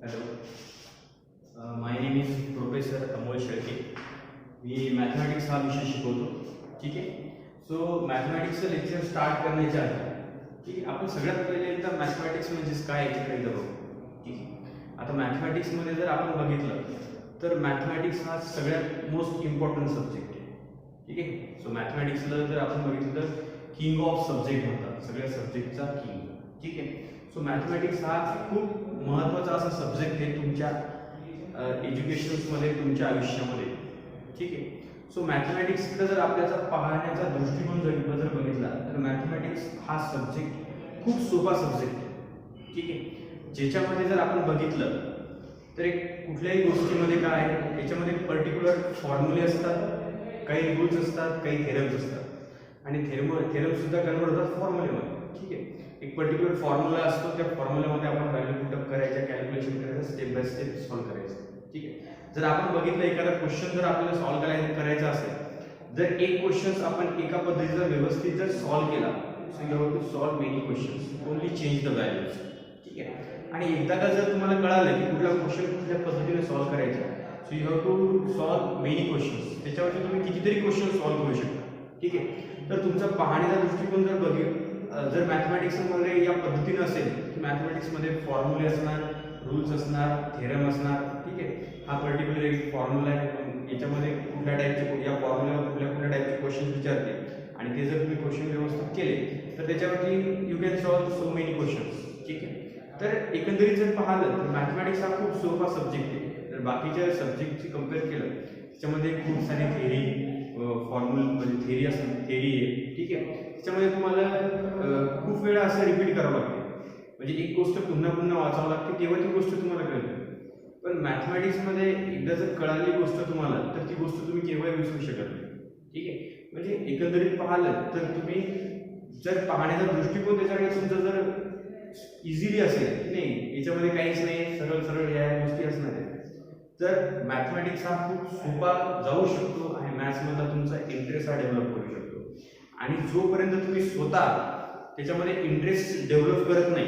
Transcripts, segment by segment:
Hello, my name is professor Amol Shelke. Me mathematics हा विषय शिकवतो. ठीक आहे. सो मॅथमॅटिक्सचं लेक्चर स्टार्ट करण्याच्या आधी ठीक आहे, आपण सगळ्यात पहिले एकदा मॅथमॅटिक्स म्हणजेच काय याच्याकडे एकदा बघू. ठीक आहे. आता मॅथमॅटिक्समध्ये जर आपण बघितलं तर मॅथमॅटिक्स हा सगळ्यात मोस्ट इम्पॉर्टंट सब्जेक्ट आहे. ठीक आहे. सो मॅथमॅटिक्सला जर आपण बघितलं तर किंग ऑफ सब्जेक्ट म्हणतात, सगळ्या सब्जेक्टचा किंग. ठीक आहे. सो मॅथमॅटिक्स हा खूप महत्त्वाचा असा सब्जेक्ट आहे तुमच्या एज्युकेशन्समध्ये, तुमच्या आयुष्यामध्ये. ठीक आहे. सो मॅथमॅटिक्सकडे जर आपल्याचा पाहण्याचा दृष्टिकोन जर बघितला तर मॅथमॅटिक्स हा सब्जेक्ट खूप सोपा सब्जेक्ट आहे. ठीक आहे. ज्याच्यामध्ये जर आपण बघितलं तर एक कुठल्याही गोष्टीमध्ये काय आहे, याच्यामध्ये पर्टिक्युलर फॉर्म्युले असतात, काही रूल्स असतात, काही थेरम्स असतात आणि थेरम सुद्धा कन्वर्ट होतात फॉर्म्युलेमध्ये. ठीक आहे. एक पर्टिक्युलर फॉर्म्युला असतो, त्या फॉर्म्युल्यामध्ये आपण व्हॅल्यू पुटअप करायच्या, कॅल्क्युलेशन करायचं, स्टेप बाय स्टेप सॉल्व्ह करायचं. ठीक आहे. जर आपण बघितलं एखादा क्वेश्चन जर आपल्याला सॉल्व्ह करायचा असेल, जर एक क्वेश्चन आपण एका पद्धतीचा व्यवस्थित जर सॉल्व्ह केला, so you have to solve many questions, only change the values. ठीक आहे. आणि एकदा का जर तुम्हाला कळालं की कुठला क्वेश्चन कुठल्या पद्धतीने सॉल्व्ह करायचा, so you have to solve many questions. त्याच्यावरती तुम्ही कितीतरी क्वेश्चन सॉल्व्ह करू शकता. ठीक आहे. तर तुमचा पाहण्याचा दृष्टिकोन जर मॅथमॅटिक्समध्ये या पद्धतीने असेल की मॅथमॅटिक्समध्ये फॉर्म्युले असणार, रूल्स असणार, थेरम असणार. ठीक आहे. हा पर्टिक्युलर एक फॉर्म्युला आहे, याच्यामध्ये कुठल्या टाईपचे, या फॉर्म्युल्यावर कुठल्या टाईपचे क्वेश्चन विचारते आणि ते जर तुम्ही क्वेश्चन व्यवस्थित केले तर त्याच्यावरती you can solve so many questions. ठीक आहे. तर एकंदरीत जर पाहिलं तर मॅथमॅटिक्स हा खूप सोपा सब्जेक्ट आहे. तर बाकीच्या सब्जेक्टची कम्पेअर केलं त्याच्यामध्ये खूप सारी थेरी, फॉर्म्युल म्हणजे थेरी आहे. ठीक आहे. त्याच्यामध्ये तुम्हाला खूप वेळा असं रिपीट करावं लागते, म्हणजे एक गोष्ट पुन्हा पुन्हा वाचावं लागते, तेव्हा ती गोष्ट तुम्हाला कळते. पण मॅथमॅटिक्समध्ये एकदा जर कळाली गोष्ट तुम्हाला तर ती गोष्ट तुम्ही केव्हाही विसरू शकत नाही. ठीक आहे. म्हणजे एकंदरीत पाहिलं तर तुम्ही जर पाहण्याचा दृष्टिकोन त्याच्याकडे तुमचा जर इझिली असेल की नाही, याच्यामध्ये काहीच नाही, सरळ सरळ या गोष्टी असणार आहेत, तर मॅथमॅटिक्स हा खूप सोपा जाऊ शकतो आणि मॅथ्समधला तुमचा इंटरेस्ट हा डेव्हलप करू शकतो. आणि जोपर्यंत तुम्ही स्वतः त्याच्यामध्ये इंटरेस्ट डेव्हलप करत नाही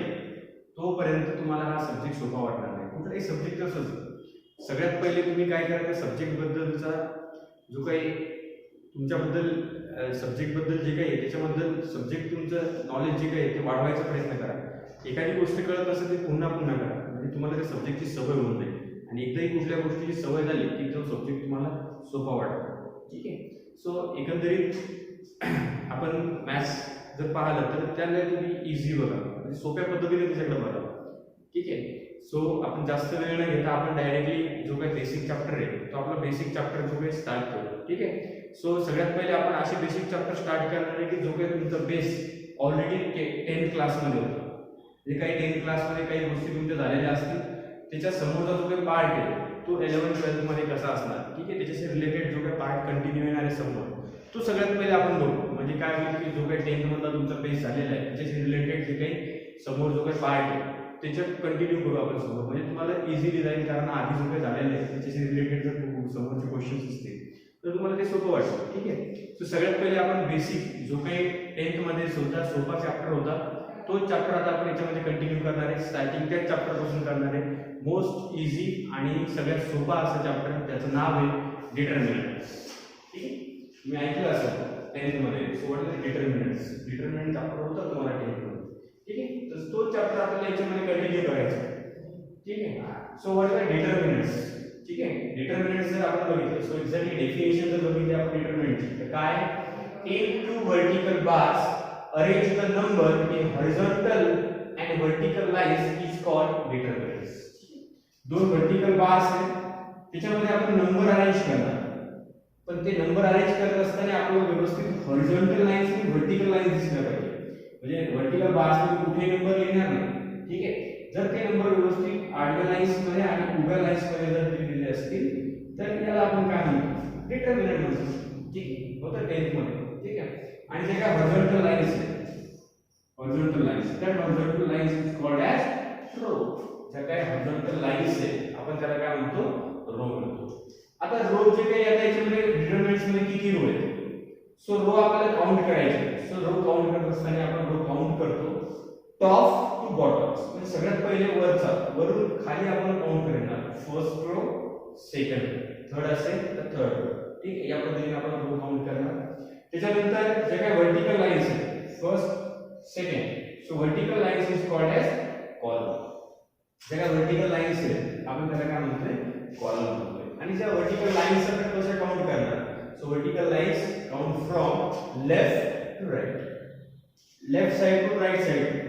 तोपर्यंत तुम्हाला हा सब्जेक्ट सोपा वाटणार नाही. कुठलाही सब्जेक्ट असंच, सगळ्यात पहिले तुम्ही काय करायचं, सब्जेक्टबद्दलचा जो काही तुमच्याबद्दल सब्जेक्टबद्दल जे काही आहे त्याच्याबद्दल सब्जेक्ट तुमचं नॉलेज जे काही आहे ते वाढवायचा प्रयत्न करा. एखादी गोष्ट कळत असेल ते पुन्हा पुन्हा करा, म्हणजे तुम्हाला त्या सब्जेक्टची सवय होऊन जाईल. आणि एकदाही कुठल्या गोष्टीची सवय झाली की तो सब्जेक्ट तुम्हाला सोपा वाटतो. ठीक आहे. सो एकंदरीत आपण मॅथ्स जर पाहिलं तर त्याला तुम्ही इझी बघा, म्हणजे सोप्या पद्धतीने त्याच्याकडे बघा. ठीक आहे. सो आपण जास्त वेळ न घेता आपण डायरेक्टली जो काही बेसिक चॅप्टर आहे तो आपला बेसिक चॅप्टर जो काही स्टार्ट करू. ठीक आहे. सो सगळ्यात पहिले आपण असे बेसिक चॅप्टर स्टार्ट करणार आहे की जो काही तुमचा बेस ऑलरेडी 10th क्लासमध्ये होता, जे काही 10th क्लासमध्ये काही गोष्टी तुमच्या झालेल्या असतील त्याच्या समोरचा जो काही पार्ट आहे तो 11th 12th मध्ये कसा असणार. ठीक आहे. त्याच्याशी रिलेटेड जो काही पार्ट कंटिन्यू येणार आहे समोर, तो सगळ्यात पहिले आपण बघू. म्हणजे काय होईल की जो काही 10th मधला तुमचा बेस झालेला आहे त्याच्याशी रिलेटेड जे काही समोर जो काही पार्ट आहे त्याच्यात कंटिन्यू करू आपण समोर, म्हणजे तुम्हाला इझिली जाईल. कारण आधी जो काही झालेलं आहे त्याच्याशी रिलेटेड जर समोरचे क्वेश्चन्स असतील तर तुम्हाला ते सोपं वाटतं. ठीक आहे. सो सगळ्यात पहिले आपण बेसिक जो काही 10th मध्ये सुद्धा सोपा चॅप्टर होता तो चॅप्टर आता आपण याच्यामध्ये कंटिन्यू करणार आहे. स्टार्टिंग त्याच चॅप्टरपासून करणार आहे. मोस्ट इझी आणि सगळ्यात सोपा असं चॅप्टर, त्याचं नाव आहे डिटर्मिनंट्स. ठीक आहे. मी ऐकलं असं 10th मध्ये. So what is determinants, determinant chapter होता तुम्हाला 10th मध्ये. ठीक आहे. तर तो चॅप्टर आपल्याला याच्यामध्ये कंटिन्यू करायचा आहे. ठीक आहे. So what is determinants. ठीक आहे. डिटर्मिनंट्स जर आपण बघितलं, सो एक्झॅक्टली डेफिनेशन जर बघितली आपण डिटर्मिनंटची तर काय, take 2 vertical bars, arrange the number in horizontal and vertical lines is called determinants. दोन वर्टिकल बार्स आहेत, त्याच्यामध्ये आपण नंबर अरेंज करणार, पण ते नंबर अरेंज करत असताना आपल्याला व्यवस्थित हॉरिझॉन्टल लाईन्स आणि व्हर्टिकल लाईन्स दिसल्या पाहिजे. म्हणजे वर्टिकल बार्स मध्ये कुठे नंबर लिहिणार नाही. ठीक आहे. जर ते नंबर व्यवस्थित आडव्या लाईन्स मध्ये आणि उभ्या लाईन्स मध्ये जर दिलेले असतील तर याला आपण काय म्हणतो, डिटर्मिनंट म्हणतो. ठीक आहे. होतं 10th मध्ये. ठीक आहे. आणि जे काय हॉरिझॉन्टल लाईन्स आहेत, horizontal lines, that horizontal lines is called as row. ज्या काही horizontal lines आहेत आपण त्याला काय म्हणतो, रो म्हणतो. आता रो जे काही आता याच्यामध्ये डिटर्मिनंट्स मध्ये किती रो आहेत, सो रो आपल्याला काउंट करायचे. सो रो काउंट करत असताना आपण रो काउंट करतो टॉप टू बॉटम. क्रॉस म्हणजे सगळ्यात पहिले वरचा वरून खाली आपण काउंट करणार फर्स्ट रो सेकंड थर्ड असेल तर थर्ड रो ठीक आहे या पद्धतीने आपण रो काउंट करणार त्याच्यानंतर जे काही वर्टिकल लाईन्स आहेत first second so vertical lines is called as column जे काही वर्टिकल लाईन्स आहेत आपण त्याला काय म्हणतोय कॉलम म्हणतोय आणि ज्या वर्टिकल लाईन्स आपण कशा काउंट करणार so vertical lines count from left to right left side to right side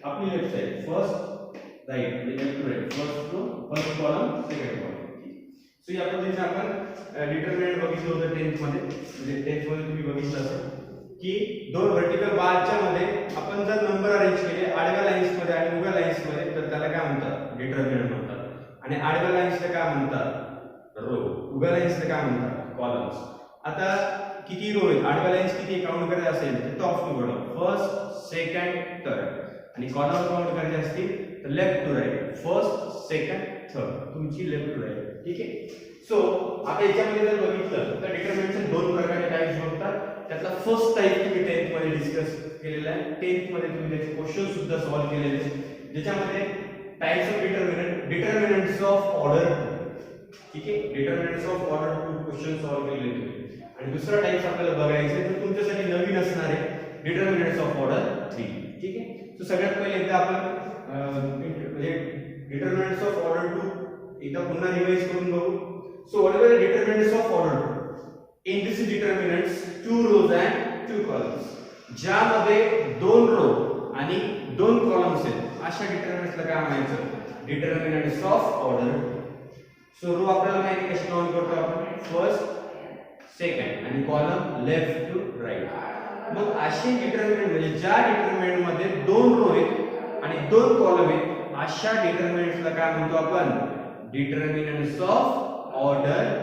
अपनी left side first right left to right first column second column so या पद्धतीने आपण डिटरमिनंट बघितलं होतं 10th मध्ये म्हणजे 10th मध्ये तुम्ही बघितलं असेल की दोन वर्टिकल बारच्या मध्ये आपण जर नंबर अरेंज केले आडव्या लाईन्स मध्ये आणि उभ्या लाईन्स मध्ये तर त्याला काय म्हणतात डिटरमिनंट म्हणतात आणि आडव्या लाईन्सला काय म्हणतात रो उभ्या लाईन्सला काय म्हणतात कॉलम्स आता किती रो आहेत आडव्या लाईन्स किती काउंट करायचे असेल तर top to bottom first second third आणि कॉलम काउंट करायचे असतील तर left to right first second third तुमची लेफ्ट टू राइट ठीक आहे सो आता याच्यामध्ये जर बघितलं तर डिटरमिनंटचे दोन प्रकारचे टाइप्स बघतात त्यातला फर्स्ट टाइप तुम्ही 10th मध्ये डिस्कस केलेला आहे 10th मध्ये तुम्ही त्याचे क्वेश्चन सुद्धा सॉल्व्ह केलेले आहेत ज्याच्यामध्ये types of determinants of order ठीक आहे डिटरमिनंट्स ऑफ ऑर्डर 2 क्वेश्चन सॉल्व्ह केलेले तुम्ही आणि दुसरा टाइप आपल्याला बघायचा आहे तो तुमच्यासाठी नवीन असणार आहे डिटरमिनंट्स ऑफ ऑर्डर 3 ठीक आहे सो सगळ्यात पहिले एकदा आपण म्हणजे डिटरमिनंट्स ऑफ ऑर्डर 2 एकदा पुन्हा रिवाइज करून बघू so what are the determinants of order 2 in this determinants 2 rows and 2 columns ज्यामध्ये 2 रो आणि 2 कॉलम्स आहेत अशा डिटरमिनंट्सला काय म्हणायचं डिटरमिनंट्स ऑफ ऑर्डर सो रो आपल्याला माहिती कशी काउंट करतो आपण फर्स्ट सेकंड आणि कॉलम लेफ्ट टू राइट मग अशी डिटरमिनंट म्हणजे ज्या डिटरमिनंट मध्ये 2 रो आहेत आणि 2 कॉलम आहेत अशा डिटरमिनंट्सला काय म्हणतो आपण डिटरमिनंट्स ऑफ ऑर्डर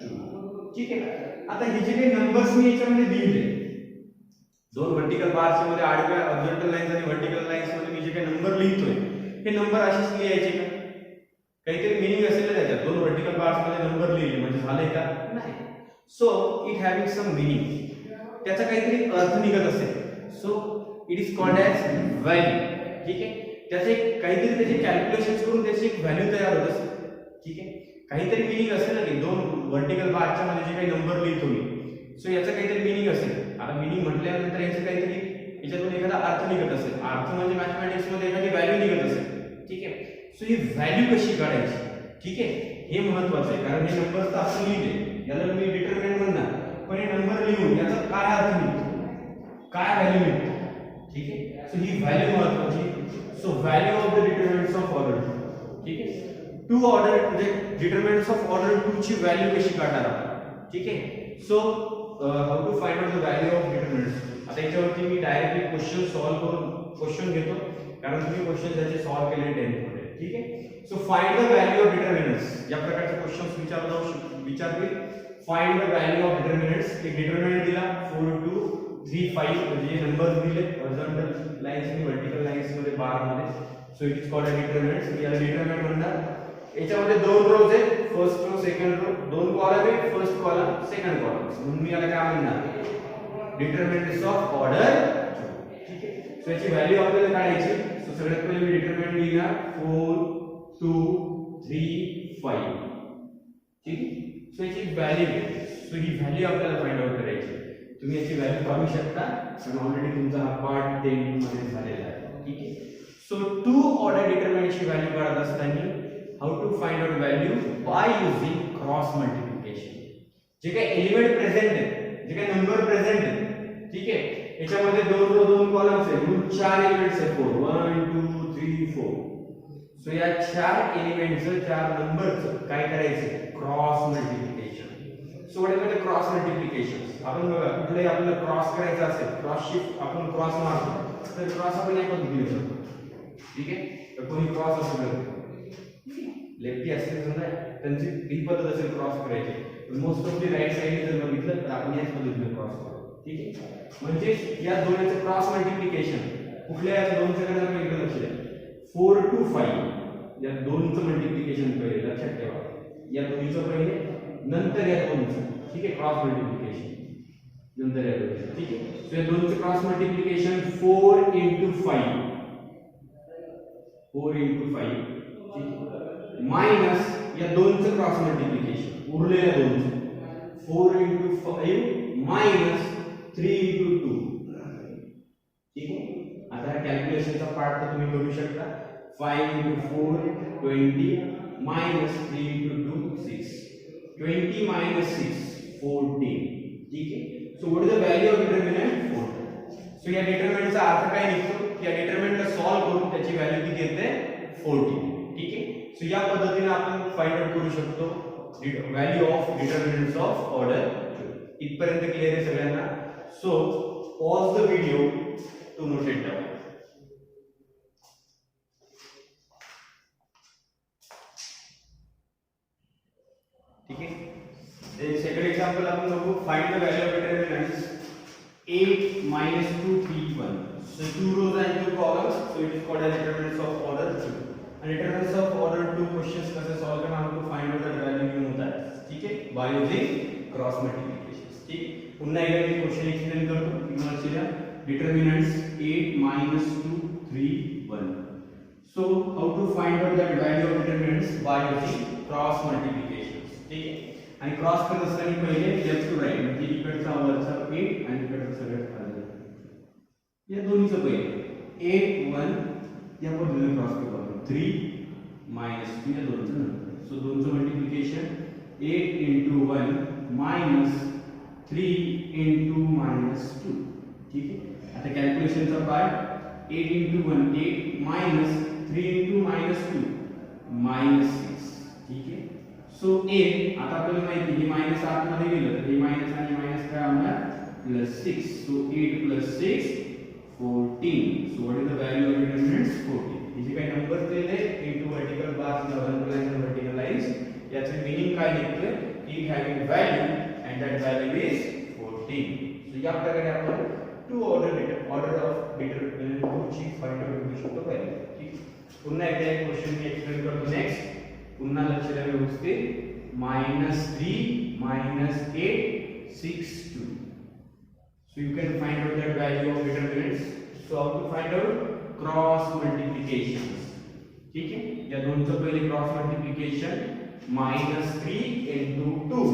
2 ठीक आहे आता हे जे काही नंबर्स मी याच्यामध्ये दिले दोन वर्टिकल बार्स मध्ये आडव्या हॉरिझॉन्टल लाईन्स आणि वर्टिकल लाईन्स मध्ये मी जे काही नंबर लिहितोय हे नंबर असेच लिहायचे का काहीतरी मीनिंग असेल ना त्याच्यात दोन वर्टिकल बार्स मध्ये नंबर लिहिले म्हणजे झाले का नाही so it having some meaning त्याचा काहीतरी अर्थ निघत असेल so it is called as value ठीक आहे त्याचे काहीतरी त्याचे कॅल्क्युलेशन्स करून त्याची एक व्हॅल्यू तयार होत असेल ठीक आहे काहीतरी मीनिंग असेल ना की दोन वर्टिकल बारच्या मध्ये जे काही नंबर लिहितो मी सो याचं काहीतरी मीनिंग असेल आता मीनिंग म्हटल्यानंतर याचं काहीतरी याच्यातून एखादा अर्थ निघत असेल अर्थ म्हणजे मॅथमॅटिक्स मध्ये एखादी व्हॅल्यू निघत असेल ठीक आहे सो ही व्हॅल्यू कशी काढायची ठीक आहे हे महत्त्वाचं आहे कारण हे नंबर तर आपण लिहिले याला मी डिटरमिनंट म्हणणार पण हे नंबर लिहून याचा काय अर्थ निघतो काय व्हॅल्यू निघतो ठीक आहे सो ही व्हॅल्यू महत्त्वाची so value of the determinants of order ठीक आहे टू ऑर्डर म्हणजे डिटरमिनंट्स ऑफ ऑर्डर 2 ची व्हॅल्यू कशी काढणार आपण ठीक आहे so how to find out the value of determinants आता याच्यावरती मी डायरेक्टली क्वेश्चन सॉल्व्ह करून क्वेश्चन घेतो कारण तुम्ही क्वेश्चन त्याचे सॉल्व्ह केले 10th मध्ये ठीक आहे so find the value of determinants या प्रकारचे क्वेश्चन्स विचारतील find the value of determinants एक डिटरमिनंट दिला 4 2 3 5 म्हणजे नंबर्स दिले हॉरिझॉन्टल लाईन्स आणि वर्टिकल लाईन्स मध्ये बार मध्ये so it is called a determinant याला डिटरमिनंट म्हणतात याच्यामध्ये 2 रोज आहेत first row second row 2 column आहेत फर्स्ट कॉलम सेकंड कॉलम म्हणून मी याला काय म्हणणार डिटरमिनंट्स ऑफ ऑर्डर ठीक आहे सो याची व्हॅल्यू आपल्याला काढायची सो सगळ्यात पहिले मी डिटरमिनंट लिहिणार 4 2 3 5 ठीक आहे सो याची व्हॅल्यू सो ही व्हॅल्यू आपल्याला फाइंड आउट करायची तुम्ही याची व्हॅल्यू पाहू शकता कारण ऑलरेडी तुमचा हा पार्ट 10 मध्ये झालेला आहे ठीक आहे सो 2 ऑर्डर डिटरमिनंटची व्हॅल्यू काढत असताना how to find out value by using cross multiplication जे काही एलिमेंट प्रेझेंट आहे जे काही नंबर प्रेझेंट आहे ठीक आहे याच्यामध्ये 2 रो 2 कॉलम्स आहेत म्हणून 4 एलिमेंट्स आहेत 1 2 3 4 सो या 4 एलिमेंटचं 4 नंबरचं काय करायचं cross multiplication so what is the cross multiplication आपण बघा कुठलाही आपल्याला क्रॉस करायचा असेल क्रॉस शिफ्ट आपण क्रॉस मारतो तर क्रॉस आपण या पद्धतीने करतो ठीक आहे तर कोणी क्रॉस असं करतो लेफ्टी असेल समजा त्यांची ही पद्धत असेल क्रॉस करायची most of the right side जर बघितलं तर आपण याच पद्धतीने क्रॉस करतो ठीक आहे म्हणजे या दोन्हीचं क्रॉस मल्टिप्लिकेशन कुठल्या या दोनचं करायला पहिले लक्ष द्या 4 to 5 या दोनचं मल्टिप्लिकेशन पहिले लक्षात ठेवा या दोन्हीचं पहिले नंतर या दोनचं ठीक आहे क्रॉस मल्टिप्लिकेशन नंतर या दोनचं ठीक आहे सो या दोनचं cross multiplication 4 into 5 4 into 5 minus या दोनचं क्रॉस मल्टिप्लिकेशन उरलेल्या दोनचं 4 into 5 माइनस 3 into 2 ठीक आहे. आता कॅल्क्युलेशनचा पार्ट तर तुम्ही करू शकता 5 into 4 20 minus 3 into 2 6 20 minus 6 14 ठीक आहे. So what is the value of determinant 14. So या डिटर्मिनंटचा अर्थ काय निघतो की या डिटर्मिनंटला सॉल्व्ह करून त्याची व्हॅल्यू किती येते 14 ठीक आहे. सो या पद्धतीने आपण फाइंड आउट करू शकतो value of determinants of order 2. इथपर्यंत क्लिअर आहे सगळ्यांना. So pause the video to note it down. ठीक है. सेकंड एग्जांपल अपन बघू find the value of determinants 8 minus 2 p1. So 2 rows and 2 columns, so it is called as determinants of order 2. And determinants of order 2 questions कैसे solve करना हमको find out the value में होता है. ठीक है, बाय यूजिंग क्रॉस मल्टीप्लिकेशन. ठीक. पुन्हा एकदा मी क्वेश्चन एक्सप्लेन करतो तुम्हाला सीधा determinants 8 minus 2 3 1. So how to find out the value of determinants by using cross multiplications. ठीक है. आणि क्रॉस करत असताना पहिले लेफ्ट टू राइट म्हणजे इकडचा वरचा 8 आणि इकडचा सगळ्यात खाली या दोन्हीचं पहिले 8 1 या पद्धतीने क्रॉस करू आपण 3 minus 2 या दोनचं नंतर. सो दोनचं मल्टिप्लिकेशन 8 into 1 minus 3 into -2. ठीक आहे. आता कॅल्क्युलेशनचा पार्ट 8 into 1 8 minus 3 into -2 -6. ठीक आहे. सो a आता आपल्याला माहिती आहे माइनस आतमध्ये गेलं तर हे माइनस आणि माइनस काय होणार +6. So 8 + 6 14. So what is the value of determinants 14. हे जे काही नंबर दिले into vertical bars horizontal lines आणि वर्टिकल लाईन्स याचे मीनिंग काय निघतोय की having value and that value is 14. So या प्रकारे आपण टू ऑर्डर ऑफ डिटर्मिनंट ची फाइंड आउट करू शकतो व्हॅल्यू. ठीक. पुन्हा एकदा एक क्वेश्चन मी एक्सप्लेन करतो नेक्स्ट. पुन्हा लक्ष द्या व्यवस्थित. -3 -8 6 2. So you can find out that value of determinants. So how to find out cross multiplications. ठीक है. या दोनचं पहिले क्रॉस मल्टिप्लिकेशन -3 into 2.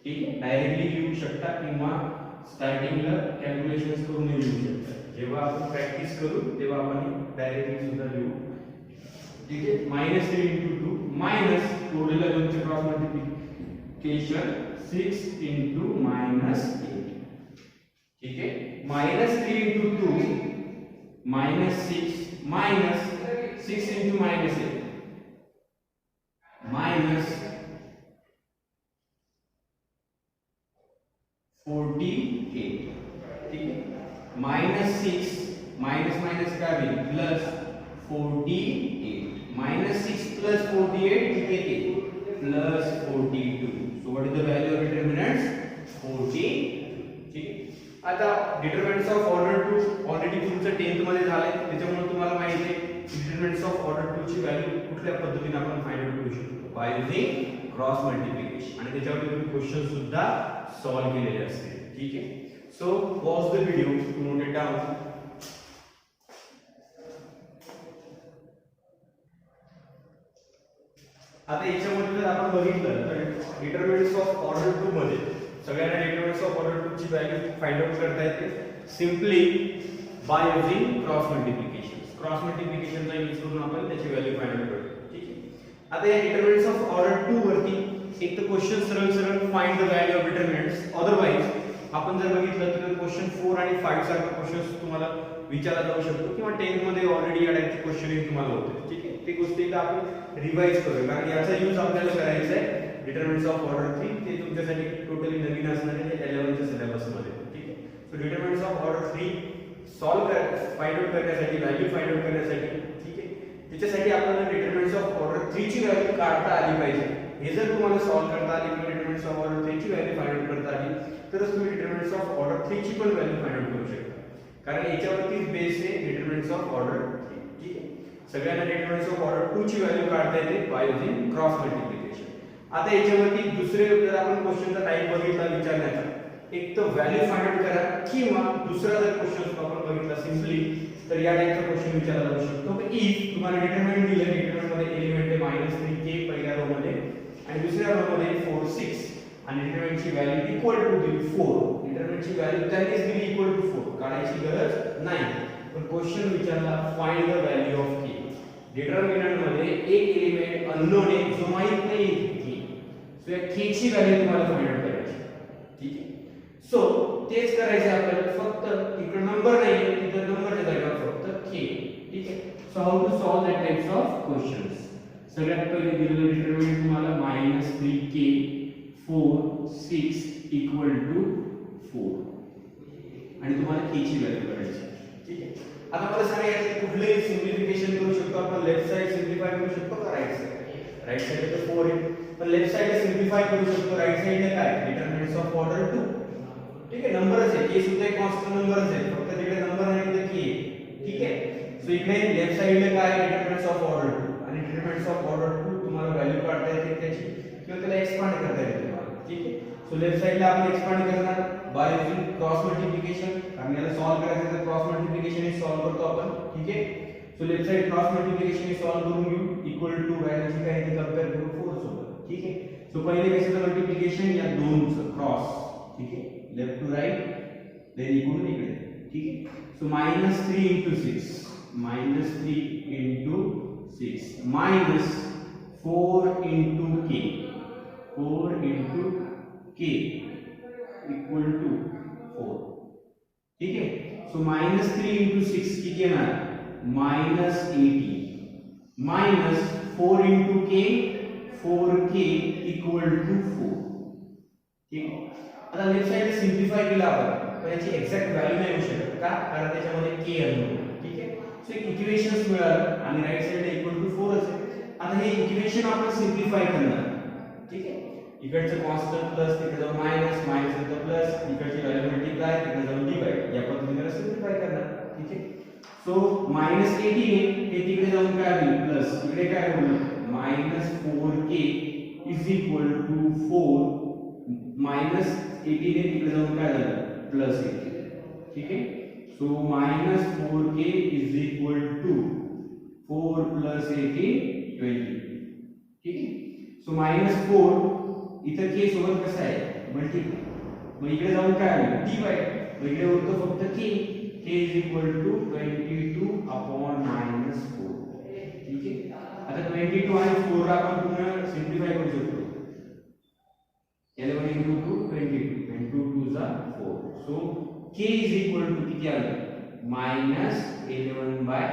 ठीक आहे. डायरेक्टली लिहू शकता किंवा स्टार्टिंगला कॅल्क्युलेशन्स करून लिहू शकता. जेव्हा आपण प्रॅक्टिस करू तेव्हा आपण डायरेक्टली सुद्धा लिहू. ठीक है. -3 into 2 माइनस उरलेल्या दोनचे क्रॉस मल्टिप्लिकेशन 6 into -8. ठीक है. -3 into 2 -6 minus 6 into -8 minus 48. ठीक है. -6 माइनस माइनस का भी प्लस 48 -6 plus 48 कितने plus 42. So what is the value of determinants 14. ठीक आहे. आता डिटर्मिनंट्स ऑफ ऑर्डर 2 ऑलरेडी तुमचं 10th मध्ये झालंय त्याच्यामुळे तुम्हाला माहिती आहे डिटर्मिनंट्स ऑफ ऑर्डर 2 ची व्हॅल्यू कुठल्या पद्धतीने आपण फाइंड आउट करू शकतो बाय युजिंग क्रॉस मल्टिप्लिकेशन. आणि त्याच्यावर तुम्ही क्वेश्चन सुद्धा सॉल्व केलेले असतील. ठीक आहे. So pause the video to note it down. आता याच्यामध्ये जर आपण बघितलं तर डिटर्मिनंट्स ऑफ ऑर्डर 2 मध्ये सगळ्यांना डिटर्मिनंट्स ऑफ ऑर्डर 2 ची व्हॅल्यू फाइंड आउट करता येते simply by using cross multiplication. Cross मल्टिप्लिकेशनचा यूज करून आपण त्याची व्हॅल्यू फाइंड आउट करतो. ठीक आहे. आता या डिटर्मिनंट्स ऑफ ऑर्डर 2 वरती एक तर क्वेश्चन सरळ सरळ find the value of determinants. Otherwise आपण जर बघितलं तर क्वेश्चन 4 आणि 5 सारखे क्वेश्चन्स तुम्हाला विचारला जाऊ शकतो किंवा 10th मध्ये ऑलरेडी या टाइपचे क्वेश्चन तुम्हाला होते. ठीक आहे. ते गोष्टी एकदा आपण रिवाइज करूया कारण याचा यूज आपल्याला करायचा आहे डिटर्मिनंट्स ऑफ ऑर्डर 3. ते तुमच्यासाठी टोटली नवीन असणार आहे 11th सिलेबस मध्ये. ठीक आहे. So determinants of order 3 find out करण्यासाठी व्हॅल्यू फाइंड आउट करण्यासाठी ठीक आहे त्याच्यासाठी आपल्याला डिटर्मिनंट्स ऑफ ऑर्डर 3 ची व्हॅल्यू काढता आली पाहिजे. हे जर तुम्हाला सॉल्व करता आली किंवा डिटर्मिनंट्स ऑफ ऑर्डर 3 ची व्हॅल्यू फाइंड आउट करता आली तरच तुम्ही डिटर्मिनंट्स ऑफ ऑर्डर 3 ची पण व्हॅल्यू फाइंड आउट करू शकता कारण याच्यावरतीच बेस आहे डिटर्मिनंट्स ऑफ ऑर्डर 3. ठीक आहे. सगळ्यांना डिटर्मिनंट्स ऑफ ऑर्डर 2 ची व्हॅल्यू काढता येते बाय युजिंग क्रॉस मल्टिप्लिकेशन. आता याच्यावरती दुसरे जर आपण क्वेश्चनचा टाइप बघितला विचारण्याचा एक तर व्हॅल्यू फाइंड आउट करा किंवा दुसरा जर क्वेश्चन आपण बघितला सिंपली तर या टाइपचा क्वेश्चन विचारला जाऊ शकतो की इफ तुम्हाला डिटरमिनंट दिलं, डिटरमिनंट मध्ये एलिमेंट आहे -3k पहिल्या रो मध्ये आणि दुसऱ्या रो मध्ये 4 6 आणि डिटरमिनंटची व्हॅल्यू इक्वल टू दिली 4, डिटरमिनंटची व्हॅल्यू त्यांनीच दिली इक्वल टू 4, काढायची गरज नाही. पण क्वेश्चन विचारला find the value of k. Determinant मध्ये एक एलिमेंट अननोन आहे जो माहित नाही k, सो या k ची व्हॅल्यू तुम्हाला फाइंड आउट करायची. ठीक आहे, सो तेच करायचे आपल्याला, फक्त इकडे नंबर नाहीये, तिथे नंबरच्या जागेवर फक्त k. ठीक आहे, so how to solve that types of questions. सगळ्यात पहिले दिलेलं डिटरमिनंट तुम्हाला -3k 4 6 इक्वल टू 4 आणि तुम्हाला k ची व्हॅल्यू काढायची. ठीक आहे, आता मला सांगा याचे कुठलेही सिम्प्लिफिकेशन करू शकतो आपण. लेफ्ट साइड सिम्प्लिफाय करू शकतो का राइट साइड? राइट साइड तर 4 आहे, पण लेफ्ट साइड सिम्प्लिफाय करू शकतो. राइट साइडला काय? डिटरमिनंट्स ऑफ ऑर्डर 2. ठीक आहे, नंबरच आहे, k सुद्धा एक कॉन्स्टंट नंबरच आहे, फक्त तिकडे नंबर नाही तर k. ठीक आहे, सो इकडे लेफ्ट साइडला काय? डिटरमिनंट्स ऑफ ऑर्डर 2 आणि डिटरमिनंट्स ऑफ ऑर्डर 2 तुम्हाला व्हॅल्यू काढता येते त्याची किंवा त्याला एक्सपांड करता येते तुम्हाला. ठीक आहे, सो लेफ्ट साइडला आपण एक्सपांड करणार बाय यूजिंग क्रॉस मल्टिप्लिकेशन. कारण याला सॉल्व करायचं तर क्रॉस मल्टिप्लिकेशन हे सॉल्व करतो आपण. ठीक आहे, so left side cross multiplication हे सॉल्व करून घेऊ इक्वल टू व्हॅल्यूची काय ते कंपेअर करू 4 सोबत. ठीक आहे, सो पहिले कशाचं मल्टिप्लिकेशन? या दोनचं क्रॉस. ठीक आहे, लेफ्ट टू राइट देन इकडून इकडे. ठीक आहे, so -3 into 6 -3 into 6 -4 into k 4 into k equal to 4. ठीक आहे, सो -3 into 6 किती येणार? -80 -4 into k 4k equal to 4. ठीक आहे, आता लेफ्ट साइड सिम्प्लिफाय केलं आपण, पण याची एक्झॅक्ट व्हॅल्यू नाही येऊ शकत का? कारण त्याच्यामध्ये k अननोन. ठीक आहे, सो एक इक्वेशन्स मिळालं आणि राइट साइड इक्वल टू 4 असेल. आता हे इक्वेशन आपण सिम्प्लिफाय करणार. ठीक आहे, इकडचं कॉन्स्टंट प्लस, तिकडे जाऊन मायनस, मायनस नंतर प्लस, इकडची व्हॅल्यू मल्टिप्लाय, तिकडे जाऊन डिवाइड, या पद्धतीने सिम्प्लिफाय करणार. ठीक आहे, सो -80 हे तिकडे जाऊन काय होईल? प्लस, इकडे काय होईल? -4k इज इक्वल टू 4 -80 ने तिकडे जाऊन काय झालं? +80. ठीक आहे, so -4k is equal to 4 + 80 20. ठीक आहे, सो -4 इथं k सोबत कसं आहे? मल्टिप्लाय, मग इकडे जाऊन काय आलं? डिवाइड, मग इकडे उरतो फक्त k is equal to 22 upon -4. ठीक आहे, आता 22 आणि 4 ला आपण पुन्हा सिम्प्लिफाय करू शकतो. 11 into 2 22 and 2 2s are 4. So k is equal to किती आलं? -11/2.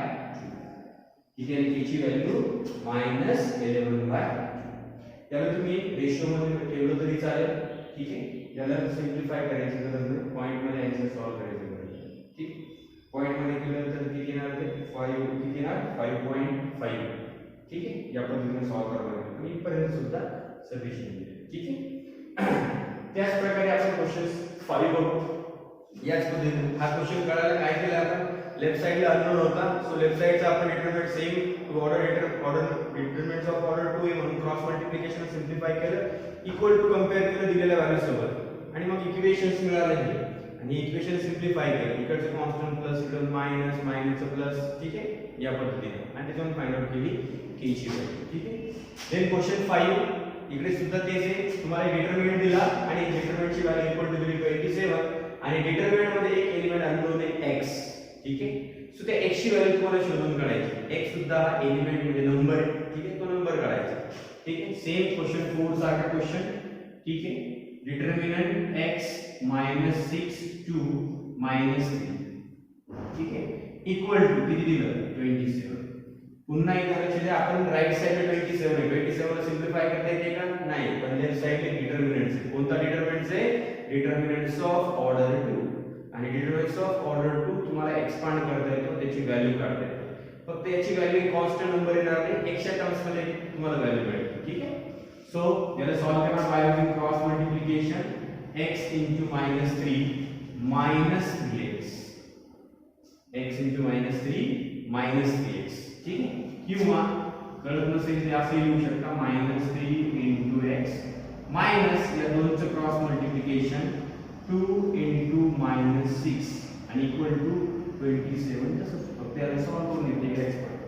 किती आली k ची व्हॅल्यू? -11/2. याला तुम्ही रेशो मध्ये ठेवलं तरी चालेल. ठीक आहे, याला सिम्प्लिफाय करायचं तर पॉइंट मध्ये आन्सर सॉल्व करायचं आहे. ठीक, पॉइंट मध्ये केलं तर किती येणार? ते 5 किती येणार? 5.5. ठीक आहे, या पद्धतीने सॉल्व करावं लागेल, पण इथपर्यंत सुद्धा सफिशियंट आहे. ठीक आहे, त्याच प्रकारे आपण क्वेश्चन 5 बघू. याच पद्धतीने हा क्वेश्चन कळायला काय केलं आपण? लेफ्ट साइडला अननोन होता, सो लेफ्ट साइडचा आपण determinant same to order determinants of order 2 आहे म्हणून क्रॉस मल्टिप्लिकेशन सिम्प्लिफाय केलं, इक्वल टू कंपेअर केलं दिलेल्या व्हॅल्यू सोबत आणि मग इक्वेशन्स मिळाले आणि इक्वेशन सिम्प्लिफाय केलं. इकडचं कॉन्स्टंट प्लस, इकडे मायनस, मायनसचं प्लस. ठीक आहे, या पद्धतीने आणि त्याच्यावर फाइंड आउट केली k ची व्हॅल्यू. ठीक आहे, देन क्वेश्चन 5 इकडे सुद्धा तेच आहे, तुम्हाला डिटरमिनंट दिला आणि डिटरमिनंटची व्हॅल्यू इक्वल टू दिली 27 आणि डिटरमिनंट मध्ये एक एलिमेंट अननोन आहे x. ठीक आहे, सो त्या x ची व्हॅल्यू तुम्हाला शोधून काढायची. x सुद्धा हा एलिमेंट म्हणजे नंबर आहे. ठीक आहे, तो नंबर काढायचा. ठीक आहे, सेम क्वेश्चन 4 सारखा क्वेश्चन. ठीक आहे, डिटरमिनंट x -6 to -3. ठीक आहे, इक्वल टू किती दिलं? 27. पुन्हा एकदा लक्ष द्या, आपण राइट साइडला 27 आहे, 27 ला सिम्प्लिफाय करता येते का? नाही, पण लेफ्ट साइडला डिटरमिनंट्स आहे. कोणता डिटरमिनंट्स आहे? डिटरमिनंट्स ऑफ ऑर्डर 2 आणि डिटरमिनंट्स ऑफ ऑर्डर 2 तुम्हाला एक्सपांड करता येतो, त्याची व्हॅल्यू काढता येते. फक्त याची व्हॅल्यू कॉन्स्टंट नंबर येणार नाही, x च्या टर्म्स मध्ये तुम्हाला व्हॅल्यू मिळेल. ठीक आहे, सो याला सॉल्व करणार by using cross multiplication. x into -3 -3x x into -3 -3x. ठीक आहे, किंवा कळत नसेल ते असे लिहू शकता -3 into x मायनस या दोनचं क्रॉस मल्टिप्लिकेशन 2 into -6 आणि इक्वल टू 27 तसं फक्त याला सॉल्व करून येते x पडतं.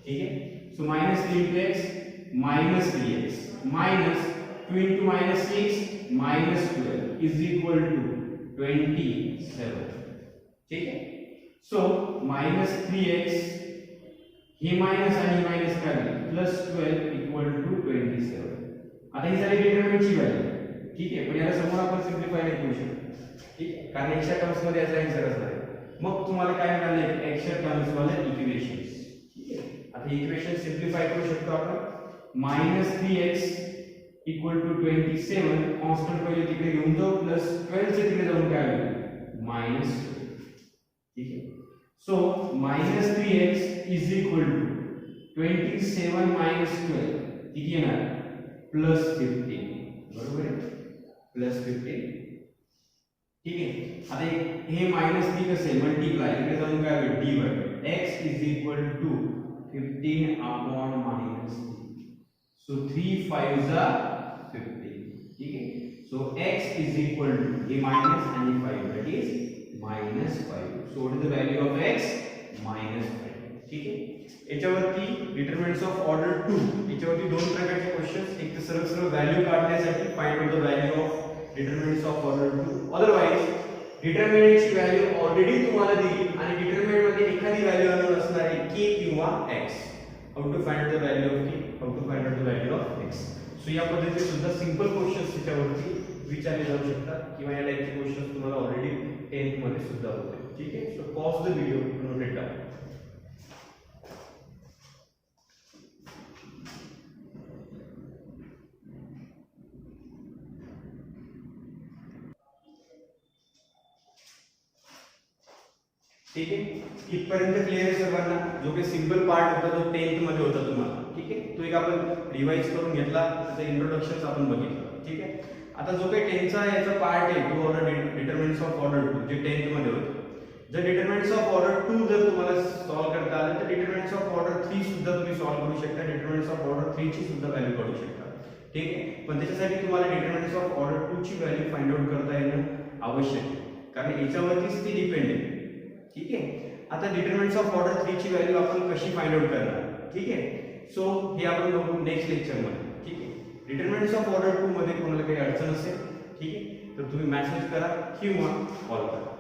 ठीक आहे. So -3 into x -3x minus 2 into -6 -12 is equal to 27. ठीक आहे. सो -3x हे मायनस आणि हे मायनस काढले +12 इक्वल टू 27. आता ही झाली डिटरमिनंटची व्हॅल्यू. ठीक आहे. पण याला समोर आपण सिम्प्लिफाय नाही करू शकत. ठीक आहे. कारण x च्या टर्म्स मध्ये याचा आन्सर असणार आहे. मग तुम्हाला काय मिळाले x च्या टर्म्स वाले इक्वेशन्स. ठीक आहे. आता इक्वेशन सिम्प्लिफाय करू शकतो आपण. -3x इक्वल टू 27 कॉन्स्टंट पहिले तिकडे घेऊन जाऊ +12 चे तिकडे जाऊन काय होईल -12. ठीक आहे. So -3x is equal to 27 minus 12 किती येणार +15. बरोबर आहे +15. ठीक आहे. आता हे -3 कसे मल्टिप्लाय इकडे जाऊन काय होईल divide x is equal to 15 upon -3. So 3 5s are 15. ठीक आहे. So x is equal to हे मायनस आणि 5 that is -5. So what is the value of x -5. ठीक आहे. याच्यावरती डिटरमिनंट्स ऑफ ऑर्डर 2 याच्यावरती दोन प्रकारचे क्वेश्चन्स. एक तर सरळ सरळ व्हॅल्यू काढण्यासाठी find out the value of determinants of order 2. Otherwise डिटरमिनंटची व्हॅल्यू ऑलरेडी तुम्हाला दिली आणि डिटरमिनंट मध्ये एखादी व्हॅल्यू अननोन असणार आहे k किंवा x. How to find the value of k, how to find out the value of x. So या पद्धतीने सुद्धा सिंपल क्वेश्चन्स याच्यावरती विचारले जाऊ शकतात किंवा या टाइपचे क्वेश्चन्स तुम्हाला ऑलरेडी 10th मध्ये सुद्धा होते. ठीक आहे. So pause the video, note it down. ठीक आहे. इथपर्यंत क्लिअर आहे सर्वांना. जो काही सिंपल पार्ट होता तो 10th मध्ये होता तुम्हाला. ठीक आहे. तो एक आपण रिवाइज करून घेतला, त्याचं इंट्रोडक्शन आपण बघितलं. ठीक आहे. आता जो काही 10th चा याचा पार्ट आहे तो ऑर्डर डिटरमिनंट्स ऑफ ऑर्डर 2 जे 10th मध्ये होतं. जर डिटरमिनंट्स ऑफ ऑर्डर 2 जर तुम्हाला सॉल्व करता आलं तर डिटरमिनंट्स ऑफ ऑर्डर 3 सुद्धा तुम्ही सॉल्व करू शकता. डिटरमिनंट्स ऑफ ऑर्डर 3 ची सुद्धा व्हॅल्यू काढू शकता. ठीक आहे. पण त्याच्यासाठी तुम्हाला डिटरमिनंट्स ऑफ ऑर्डर 2 ची व्हॅल्यू फाइंड आउट करता येणं आवश्यक आहे, कारण याच्यावरतीच ती डिपेंड आहे. ठीक आहे. आता डिटरमिनंट्स ऑफ ऑर्डर 3 ची व्हॅल्यू आपण कशी फाइंड आउट करणार. ठीक आहे. सो हे आपण बघू नेक्स्ट लेक्चर मध्ये. ठीक आहे. डिटरमिनंट्स ऑफ ऑर्डर 2 मध्ये कोणाला काही अडचण असेल ठीक आहे तर तुम्ही मेसेज करा किंवा कॉल करा.